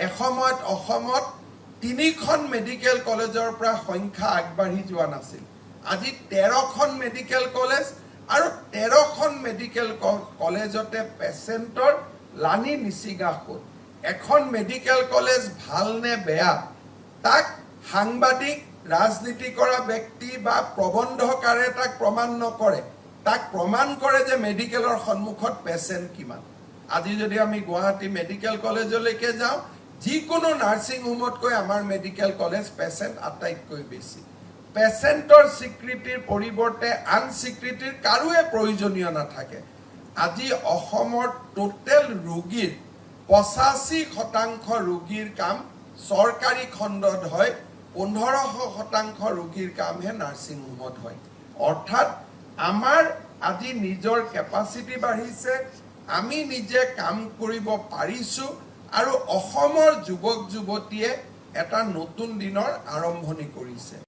এসময়ত অসমত 3খন মেডিকেল কলেজৰ পৰা সংখ্যা আগবাঢ়ি যোৱা নাছিল আজি 13খন মেডিকেল কলেজ আৰু 13খন মেডিকেল কলেজতে পেচেণ্টৰ লানি নিচিগা হ'ল এখন মেডিকেল কলেজ ভাল নে বেয়া তাক সাংবাদিক ৰাজনীতি কৰা ব্যক্তি বা প্ৰবন্ধকাৰে তাক প্ৰমাণ নকৰে তাক প্ৰমাণ কৰে যে মেডিকেলৰ সন্মুখত পেচেণ্ট কিমান আজি যদি আমি গুৱাহাটী মেডিকেল কলেজলৈকে যাওঁ যিকোনো নাৰ্ছিং হোমতকৈ আমাৰ মেডিকেল কলেজ পেচেণ্ট আটাইতকৈ বেছি পেচেণ্টৰ স্বীকৃতিৰ পৰিৱৰ্তে আন স্বীকৃতিৰ কাৰোৱে প্ৰয়োজনীয় নাথাকে আজি অসমৰ টোটেল ৰোগীৰ 85% ৰোগীৰ কাম চৰকাৰী খণ্ডত হয় 15% ৰোগীৰ কামহে নাৰ্ছিং হোমত হয় অৰ্থাৎ আমাৰ আজি নিজৰ কেপাচিটি বাঢ়িছে আমি নিজে কাম কৰিব পাৰিছো আৰু অসমৰ যুৱক যুৱতীয়ে এটা নতুন দিনৰ আৰম্ভণি কৰিছে